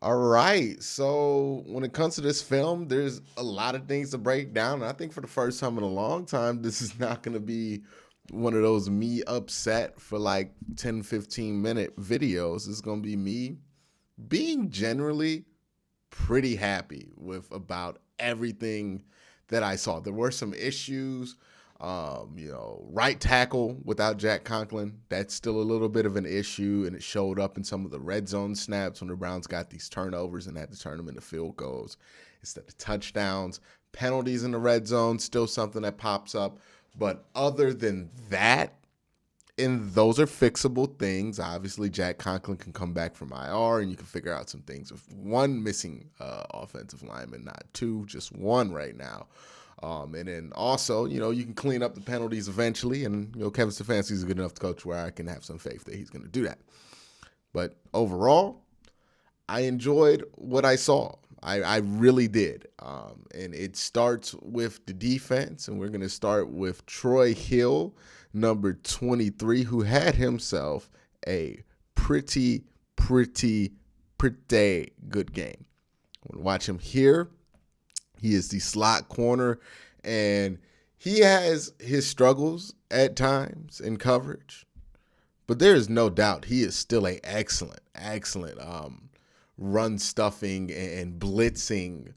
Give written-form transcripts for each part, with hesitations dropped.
All right. So when it comes to this film, there's a lot of things to break down. And I think for the first time in a long time, this is not going to be one of those me upset for like 10, 15-minute videos. It's going to be me being generally pretty happy with about everything that I saw. There were some issues. Right tackle without Jack Conklin, that's still a little bit of an issue, and it showed up in some of the red zone snaps when the Browns got these turnovers and had to turn them into field goals instead of touchdowns. Penalties in the red zone, still something that pops up. But other than that, and those are fixable things. Obviously, Jack Conklin can come back from IR, and you can figure out some things with one missing offensive lineman, not two, just one right now. And then also, you can clean up the penalties eventually, and Kevin Stefanski is a good enough coach where I can have some faith that he's going to do that. But overall, I enjoyed what I saw. I really did. And it starts with the defense, and we're going to start with Troy Hill, number 23, who had himself a pretty good game. Watch him here. He is the slot corner, and he has his struggles at times in coverage, but there is no doubt he is still a excellent run stuffing and blitzing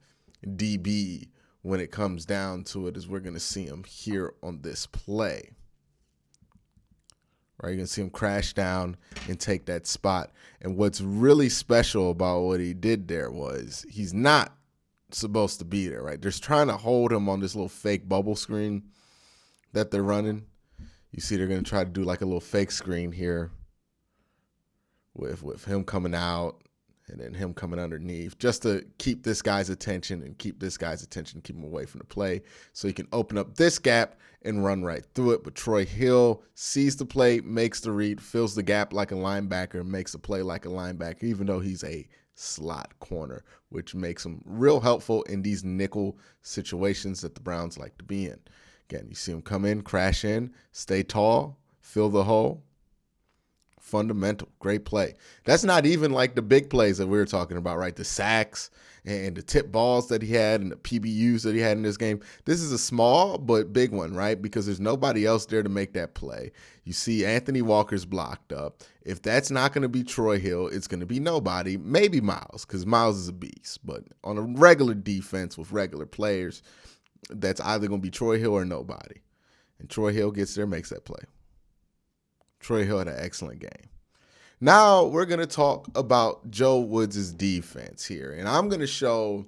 DB when it comes down to it, as we're going to see him here on this play. Right, you're going to see him crash down and take that spot. And what's really special about what he did there was he's not supposed to be there, right? They're trying to hold him on this little fake bubble screen that they're running. You see they're going to try to do like a little fake screen here with him coming out and then him coming underneath, just to keep this guy's attention and keep him away from the play so he can open up this gap and run right through it. But Troy Hill sees the play, makes the read, fills the gap like a linebacker, makes the play like a linebacker, even though he's a slot corner, which makes him real helpful in these nickel situations that the Browns like to be in. Again, you see him come in, crash in, stay tall, fill the hole. Fundamental, great play. That's not even like the big plays that we were talking about, right? The sacks and the tip balls that he had and the PBUs that he had in this game. This is a small but big one, right? Because there's nobody else there to make that play. You see Anthony Walker's blocked up. If that's not going to be Troy Hill, it's going to be nobody, maybe Miles, because Miles is a beast. But on a regular defense with regular players, that's either going to be Troy Hill or nobody. And Troy Hill gets there, makes that play. Troy Hill had an excellent game. Now we're going to talk about Joe Woods' defense here. And I'm going to show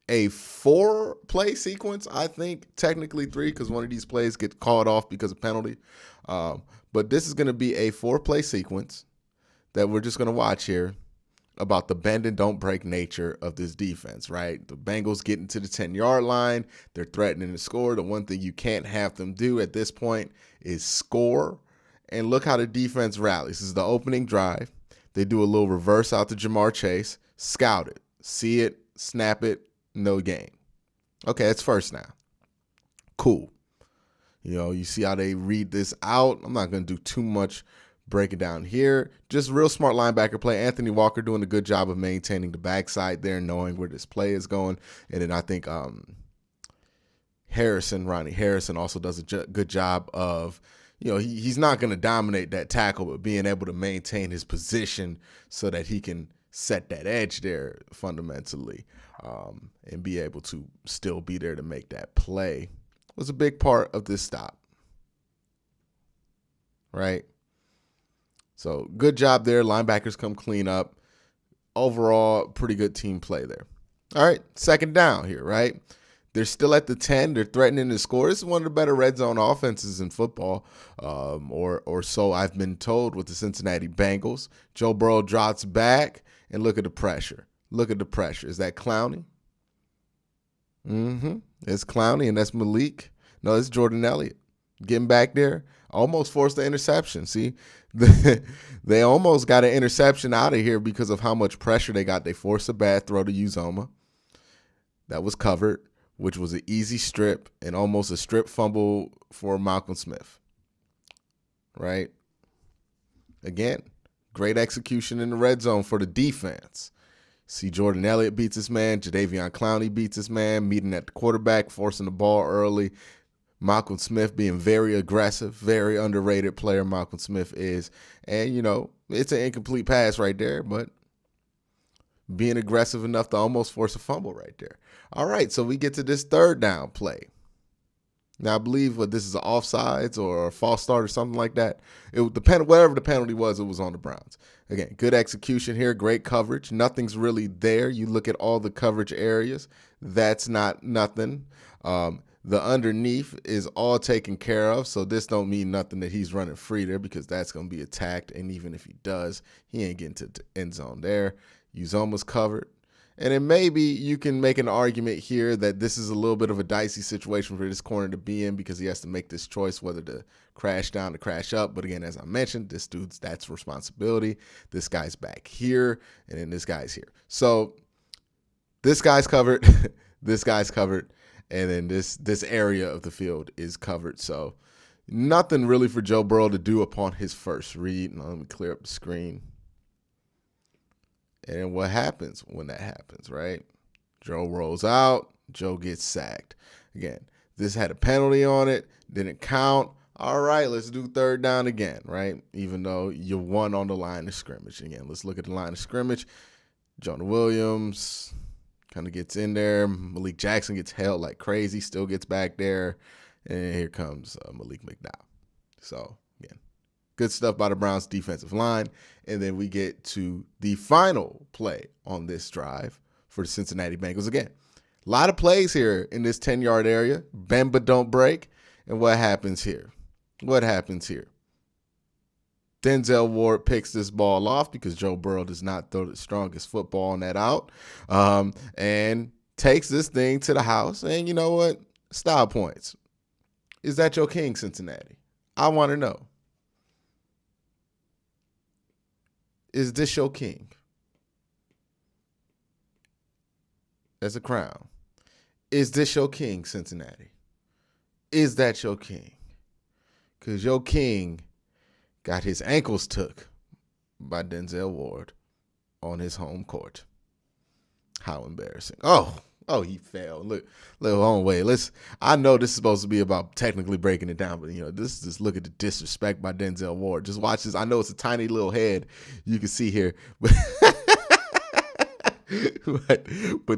a 4-play sequence, I think, technically 3, because one of these plays gets called off because of penalty. But this is going to be a 4-play sequence that we're just going to watch here about the bend and don't break nature of this defense, right? The Bengals getting to the 10-yard line. They're threatening to score. The one thing you can't have them do at this point is score. And look how the defense rallies. This is the opening drive. They do a little reverse out to Jamar Chase. Scout it. See it. Snap it. No gain. Okay, it's first now. Cool. You see how they read this out. I'm not going to do too much breaking down here. Just real smart linebacker play. Anthony Walker doing a good job of maintaining the backside there, knowing where this play is going. And then I think Ronnie Harrison also does a good job of, he's not going to dominate that tackle, but being able to maintain his position so that he can set that edge there fundamentally, and be able to still be there to make that play was a big part of this stop, right? So good job there. Linebackers come clean up. Overall, pretty good team play there. All right, second down here, right? They're still at the 10. They're threatening to score. This is one of the better red zone offenses in football, or so I've been told, with the Cincinnati Bengals. Joe Burrow drops back, and look at the pressure. Look at the pressure. Is that Clowney? It's Clowney, and that's Malik. No, it's Jordan Elliott. Getting back there, almost forced the interception. See, they almost got an interception out of here because of how much pressure they got. They forced a bad throw to Uzoma. That was covered, which was an easy strip and almost a strip fumble for Malcolm Smith, right? Again, great execution in the red zone for the defense. See Jordan Elliott beats this man. Jadeveon Clowney beats this man, meeting at the quarterback, forcing the ball early. Malcolm Smith being very aggressive, very underrated player Malcolm Smith is. And, it's an incomplete pass right there, but being aggressive enough to almost force a fumble right there. All right, so we get to this third down play. Now, I believe this is an offsides or a false start or something like that. Whatever the penalty was, it was on the Browns. Again, good execution here, great coverage. Nothing's really there. You look at all the coverage areas. That's not nothing. The underneath is all taken care of, so this don't mean nothing that he's running free there because that's going to be attacked, and even if he does, he ain't getting to the end zone there. Uzomah's covered. And then maybe you can make an argument here that this is a little bit of a dicey situation for this corner to be in because he has to make this choice whether to crash down or crash up. But again, as I mentioned, that's responsibility. This guy's back here, and then this guy's here. So this guy's covered, this guy's covered, and then this area of the field is covered. So nothing really for Joe Burrow to do upon his first read. Now, let me clear up the screen. And what happens when that happens, right? Joe rolls out. Joe gets sacked. Again, this had a penalty on it. Didn't count. All right, let's do third down again, right? Even though you won on the line of scrimmage. Again, let's look at the line of scrimmage. Jonah Williams kind of gets in there. Malik Jackson gets held like crazy. Still gets back there. And here comes Malik McDowell. So, again, good stuff by the Browns defensive line. And then we get to the final play on this drive for the Cincinnati Bengals. Again, a lot of plays here in this 10-yard area. Bend but don't break. And what happens here? What happens here? Denzel Ward picks this ball off because Joe Burrow does not throw the strongest football on that out. And takes this thing to the house. And you know what? Style points. Is that your king, Cincinnati? I want to know. Is this your king? As a crown. Is this your king, Cincinnati? Is that your king? Because your king got his ankles took by Denzel Ward on his home court. How embarrassing. Oh, he fell. Look, on way. I know this is supposed to be about technically breaking it down, but this is just look at the disrespect by Denzel Ward. Just watch this. I know it's a tiny little head you can see here, but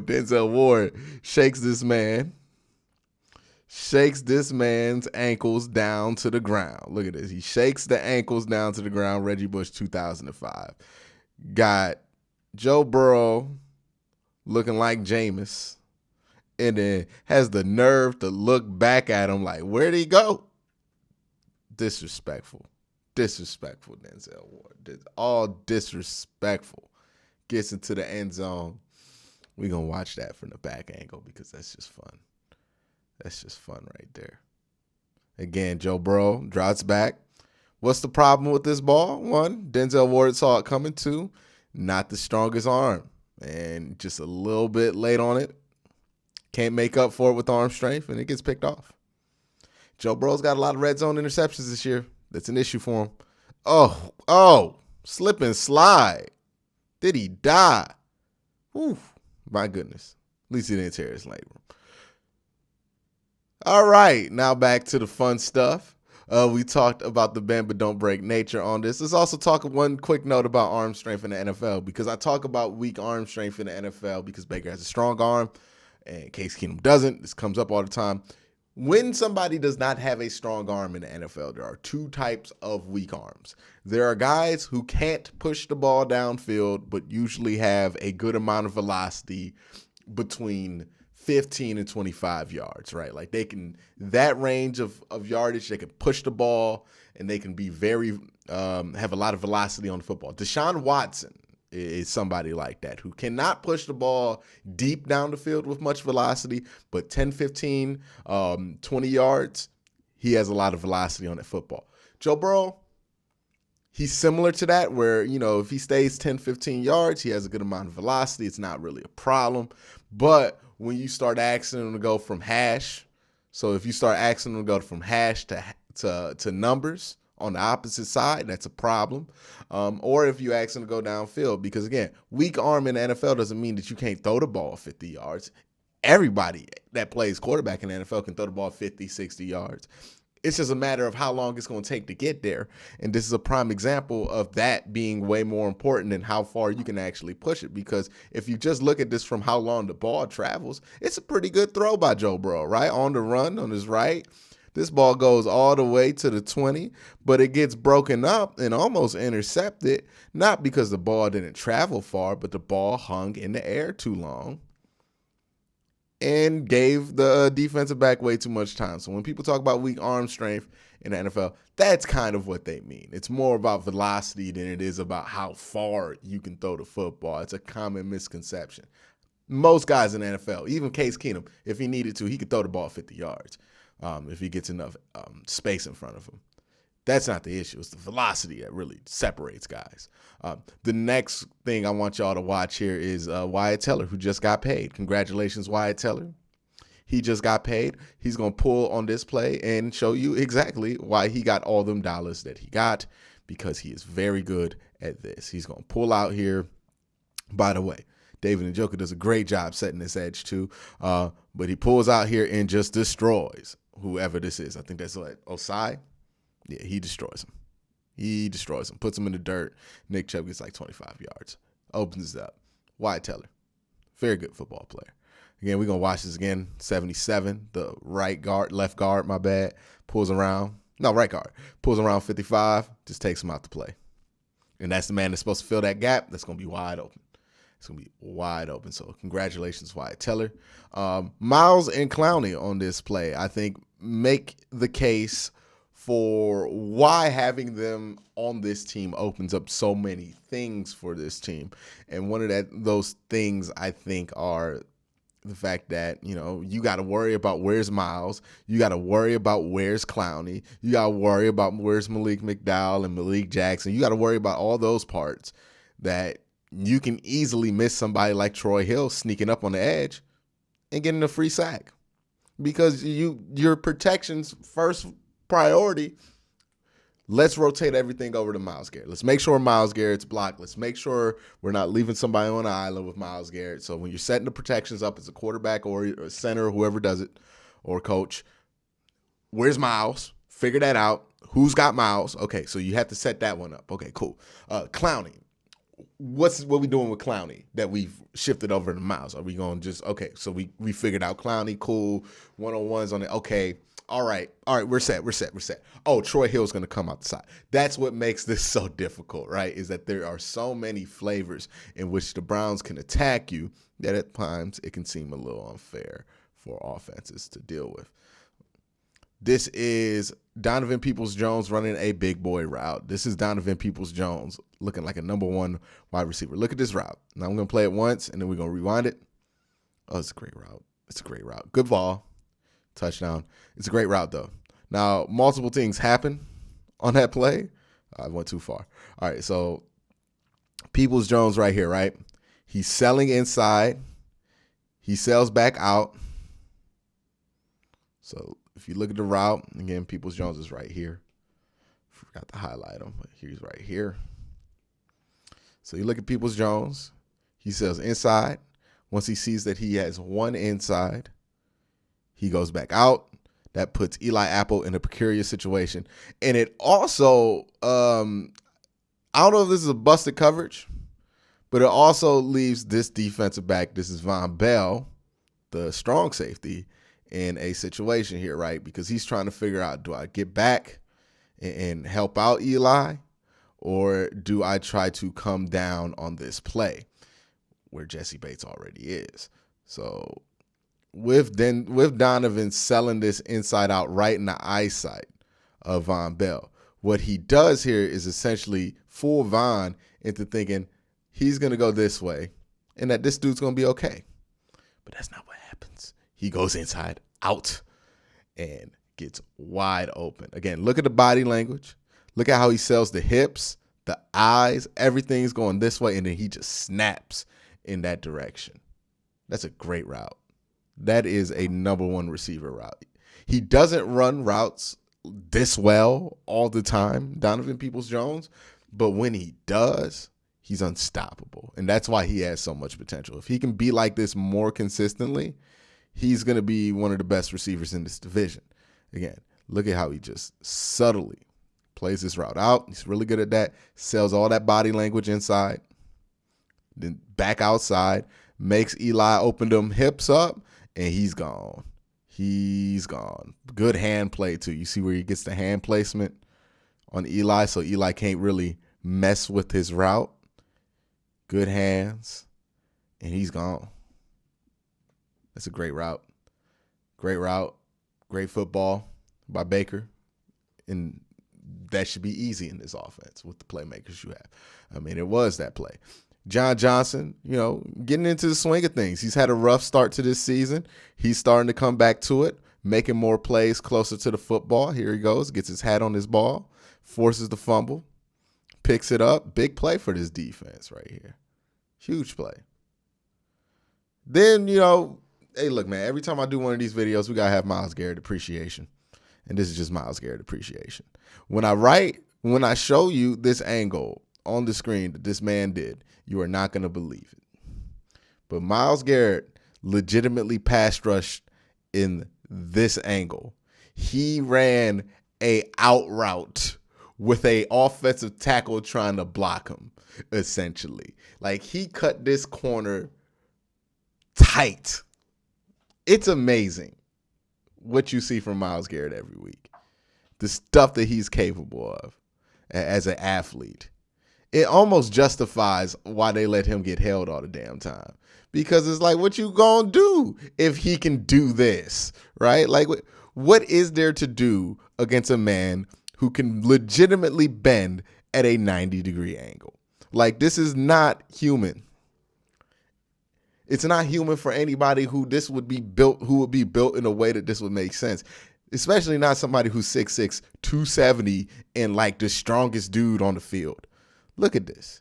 Denzel Ward shakes this man's ankles down to the ground. Look at this. He shakes the ankles down to the ground. Reggie Bush, 2005. Got Joe Burrow looking like Jameis, and then has the nerve to look back at him like, where'd he go? Disrespectful, Denzel Ward. All disrespectful. Gets into the end zone. We're going to watch that from the back angle because that's just fun. That's just fun right there. Again, Joe Burrow drops back. What's the problem with this ball? One, Denzel Ward saw it coming. Two, not the strongest arm. And just a little bit late on it. Can't make up for it with arm strength, and it gets picked off. Joe Burrow's got a lot of red zone interceptions this year. That's an issue for him. Oh, slip and slide. Did he die? Oof, my goodness. At least he didn't tear his labrum. All right, now back to the fun stuff. We talked about the bend but don't break nature on this. Let's also talk one quick note about arm strength in the NFL, because I talk about weak arm strength in the NFL because Baker has a strong arm and Case Keenum doesn't. This comes up all the time. When somebody does not have a strong arm in the NFL, there are two types of weak arms. There are guys who can't push the ball downfield but usually have a good amount of velocity between 15 and 25 yards, right? Like they can, that range of yardage, they can push the ball and they can be very, have a lot of velocity on the football. Deshaun Watson is somebody like that who cannot push the ball deep down the field with much velocity, but 10, 15, 20 yards, he has a lot of velocity on that football. Joe Burrow, he's similar to that where, if he stays 10, 15 yards, he has a good amount of velocity. It's not really a problem. But when you start asking him to go from hash, so if you start asking him to go from hash to numbers on the opposite side, that's a problem. Or if you ask him to go downfield, because again, weak arm in the NFL doesn't mean that you can't throw the ball 50 yards. Everybody that plays quarterback in the NFL can throw the ball 50, 60 yards. It's just a matter of how long it's going to take to get there. And this is a prime example of that being way more important than how far you can actually push it. Because if you just look at this from how long the ball travels, it's a pretty good throw by Joe Burrow, right? On the run, on his right. This ball goes all the way to the 20, but it gets broken up and almost intercepted, not because the ball didn't travel far, but the ball hung in the air too long and gave the defensive back way too much time. So when people talk about weak arm strength in the NFL, that's kind of what they mean. It's more about velocity than it is about how far you can throw the football. It's a common misconception. Most guys in the NFL, even Case Keenum, if he needed to, he could throw the ball 50 yards if he gets enough space in front of him. That's not the issue. It's the velocity that really separates guys. The next thing I want y'all to watch here is Wyatt Teller, who just got paid. Congratulations, Wyatt Teller. He just got paid. He's going to pull on this play and show you exactly why he got all them dollars that he got, because he is very good at this. He's going to pull out here. By the way, David Njoku does a great job setting this edge too, but he pulls out here and just destroys whoever this is. I think that's like Osai. Yeah, he destroys him. He destroys him, puts him in the dirt. Nick Chubb gets like 25 yards, opens it up. Wyatt Teller, very good football player. Again, we're going to watch this again. 77, the left guard, my bad, pulls around. No, right guard. Pulls around 55, just takes him out to play. And that's the man that's supposed to fill that gap. That's going to be wide open. It's going to be wide open. So congratulations, Wyatt Teller. Miles and Clowney on this play, I think, make the case for why having them on this team opens up so many things for this team. And one of those things, I think, are the fact that, you got to worry about where's Miles. You got to worry about where's Clowney. You got to worry about where's Malik McDowell and Malik Jackson. You got to worry about all those parts that you can easily miss somebody like Troy Hill sneaking up on the edge and getting a free sack, because your protection's first priority. Let's rotate everything over to Myles Garrett. Let's make sure Myles Garrett's blocked. Let's make sure we're not leaving somebody on the island with Myles Garrett. So when you're setting the protections up as a quarterback or a center, whoever does it, or coach, where's Myles? Figure that out. Who's got Myles? Okay, so you have to set that one up. Okay, cool. Clowney. What we doing with Clowney that we've shifted over to Myles? Are we going to just, okay, so we figured out Clowney, cool, one-on-ones on it. Okay, all right, we're set. Oh, Troy Hill's going to come out the side. That's what makes this so difficult, right, is that there are so many flavors in which the Browns can attack you that at times it can seem a little unfair for offenses to deal with. This is Donovan Peoples-Jones running a big boy route. This is Donovan Peoples-Jones looking like a number one wide receiver. Look at this route. Now I'm going to play it once, and then we're going to rewind it. Oh, it's a great route. It's a great route. Good ball. Touchdown. It's a great route, though. Now, multiple things happen on that play. I went too far. All right, so Peoples-Jones right here, right? He's selling inside. He sells back out. So if you look at the route, again, Peoples-Jones is right here. Forgot to highlight him, but he's right here. So you look at Peoples-Jones. He sells inside. Once he sees that he has one inside, he goes back out. That puts Eli Apple in a precarious situation. And it also, I don't know if this is a busted coverage, but it also leaves this defensive back, this is Von Bell, the strong safety, in a situation here, right? Because he's trying to figure out, do I get back and help out Eli, or do I try to come down on this play where Jesse Bates already is? So with Donovan selling this inside out right in the eyesight of Von Bell, what he does here is essentially fool Von into thinking he's going to go this way and that this dude's going to be okay. But that's not what happens. He goes inside out and gets wide open. Again, look at the body language. Look at how he sells the hips, the eyes, everything's going this way, and then he just snaps in that direction. That's a great route. That is a number one receiver route. He doesn't run routes this well all the time, Donovan Peoples-Jones, but when he does, he's unstoppable. And that's why he has so much potential. If he can be like this more consistently, he's going to be one of the best receivers in this division. Again, look at how he just subtly plays this route out. He's really good at that. Sells all that body language inside, then back outside, makes Eli open them hips up, and he's gone. He's gone. Good hand play, too. You see where he gets the hand placement on Eli, so Eli can't really mess with his route. Good hands, and he's gone. That's a great route. Great route. Great football by Baker. And that should be easy in this offense with the playmakers you have. I mean, it was that play. Jon Johnson, getting into the swing of things. He's had a rough start to this season. He's starting to come back to it, making more plays closer to the football. Here he goes, gets his hat on his ball, forces the fumble, picks it up. Big play for this defense right here. Huge play. Then, hey, look, man, every time I do one of these videos, we got to have Myles Garrett appreciation. And this is just Myles Garrett appreciation. When I show you this angle on the screen that this man did, you are not going to believe it. But Myles Garrett legitimately pass rushed in this angle. He ran a out route with a offensive tackle trying to block him, essentially. Like, he cut this corner tight. It's amazing what you see from Myles Garrett every week. The stuff that he's capable of as an athlete. It almost justifies why they let him get held all the damn time. Because it's like, what you gonna do if he can do this, right? Like, what is there to do against a man who can legitimately bend at a 90-degree angle? Like, this is not human. It's not human for anybody who would be built in a way that this would make sense. Especially not somebody who's 6'6", 270, and like the strongest dude on the field. Look at this.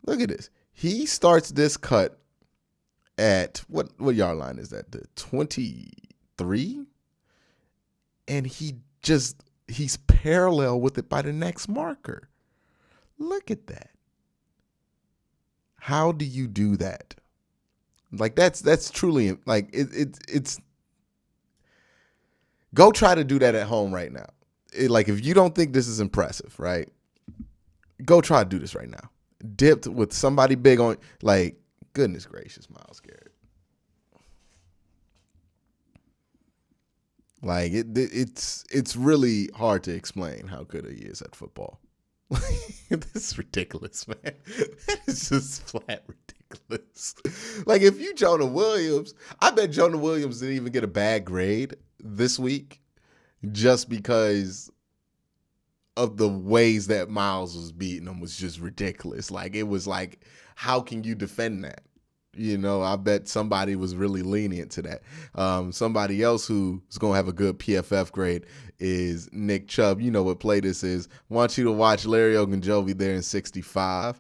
Look at this. He starts this cut at, what yard line is that? The 23? And he's parallel with it by the next marker. Look at that. How do you do that? Like, that's truly, like, it's go try to do that at home right now. Like, if you don't think this is impressive, right? Go try to do this right now. Dipped with somebody big on, like, goodness gracious, Myles Garrett. Like, it's really hard to explain how good he is at football. This is ridiculous, man. That is just flat ridiculous. Like, if you Jonah Williams, I bet Jonah Williams didn't even get a bad grade this week just because of the ways that Myles was beating him was just ridiculous. Like, it was like, how can you defend that? I bet somebody was really lenient to that. Somebody else who's going to have a good PFF grade is Nick Chubb. You know what play this is. Want you to watch Larry Ogunjobi there in 65.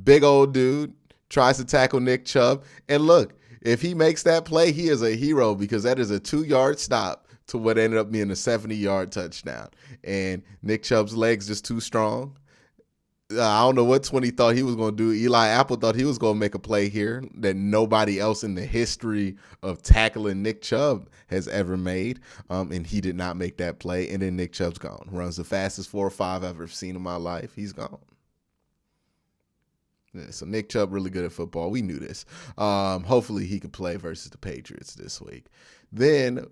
Big old dude tries to tackle Nick Chubb. And look, if he makes that play, he is a hero because that is a 2-yard stop to what ended up being a 70-yard touchdown. And Nick Chubb's legs just too strong. I don't know what 20 thought he was going to do. Eli Apple thought he was going to make a play here that nobody else in the history of tackling Nick Chubb has ever made, and he did not make that play. And then Nick Chubb's gone. Runs the fastest 4.5 I've ever seen in my life. He's gone. Yeah, so Nick Chubb really good at football. We knew this. Hopefully he could play versus the Patriots this week. Then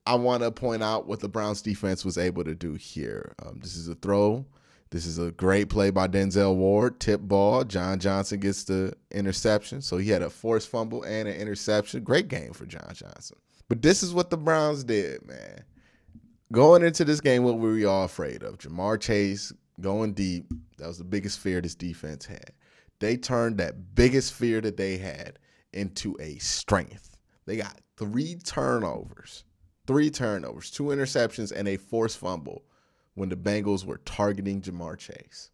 I want to point out what the Browns defense was able to do here. This is a throw. This is a great play by Denzel Ward. Tip ball. Jon Johnson gets the interception. So he had a forced fumble and an interception. Great game for Jon Johnson. But this is what the Browns did, man. Going into this game, what were we all afraid of? Jamar Chase going deep. That was the biggest fear this defense had. They turned that biggest fear that they had into a strength. They got 3 turnovers. 3 turnovers, 2 interceptions, and a forced fumble when the Bengals were targeting Jamar Chase.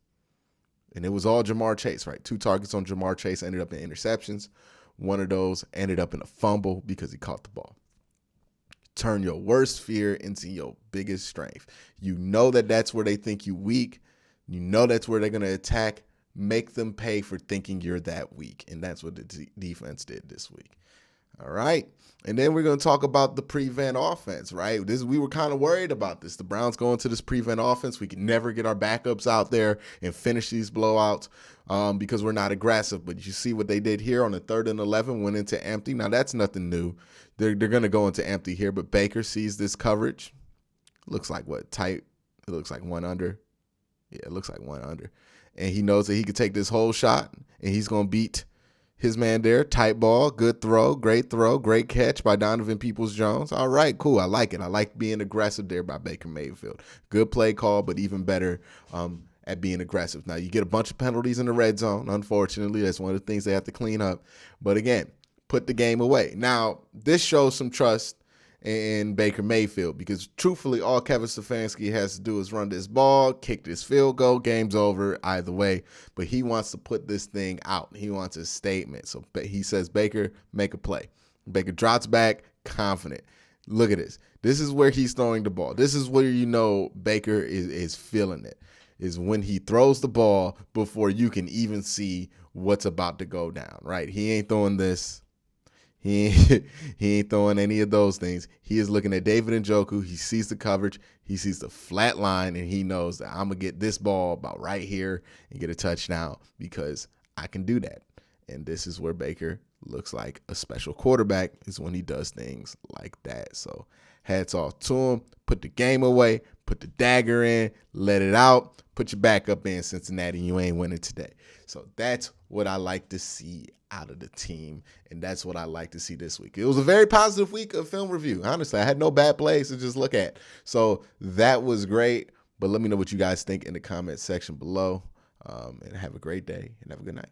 And it was all Jamar Chase, right? 2 targets on Jamar Chase ended up in interceptions. One of those ended up in a fumble because he caught the ball. Turn your worst fear into your biggest strength. You know that that's where they think you weak. You know that's where they're going to attack. Make them pay for thinking you're that weak. And that's what the defense did this week. All right. And then we're going to talk about the prevent offense, right? We were kind of worried about this. The Browns go into this prevent offense. We can never get our backups out there and finish these blowouts because we're not aggressive. But you see what they did here on the 3rd and 11, went into empty. Now, that's nothing new. They're going to go into empty here, but Baker sees this coverage. Looks like what? Tight. It looks like one under. Yeah, it looks like one under. And he knows that he could take this whole shot, and he's going to beat his man there. Tight ball, good throw, great catch by Donovan Peoples-Jones. All right, cool. I like it. I like being aggressive there by Baker Mayfield. Good play call, but even better at being aggressive. Now, you get a bunch of penalties in the red zone, unfortunately. That's one of the things they have to clean up. But again, put the game away. Now, this shows some trust in Baker Mayfield because truthfully, all Kevin Stefanski has to do is run this ball, kick this field goal, game's over either way. But he wants to put this thing out. He wants a statement. So he says, Baker, make a play. Baker drops back, confident. Look at this. This is where he's throwing the ball. This is where you know Baker is feeling it, is when he throws the ball before you can even see what's about to go down, right? He ain't throwing this. He ain't throwing any of those things. He is looking at David Njoku. He sees the coverage. He sees the flat line, and he knows that I'm going to get this ball about right here and get a touchdown because I can do that. And this is where Baker looks like a special quarterback, is when he does things like that. So hats off to him. Put the game away. Put the dagger in. Let it out. Put your back up in, Cincinnati. You ain't winning today. So that's what I like to see out of the team, and that's what I like to see this week. It was a very positive week of film review. Honestly, I had no bad plays to just look at. So that was great, but let me know what you guys think in the comment section below, and have a great day and have a good night.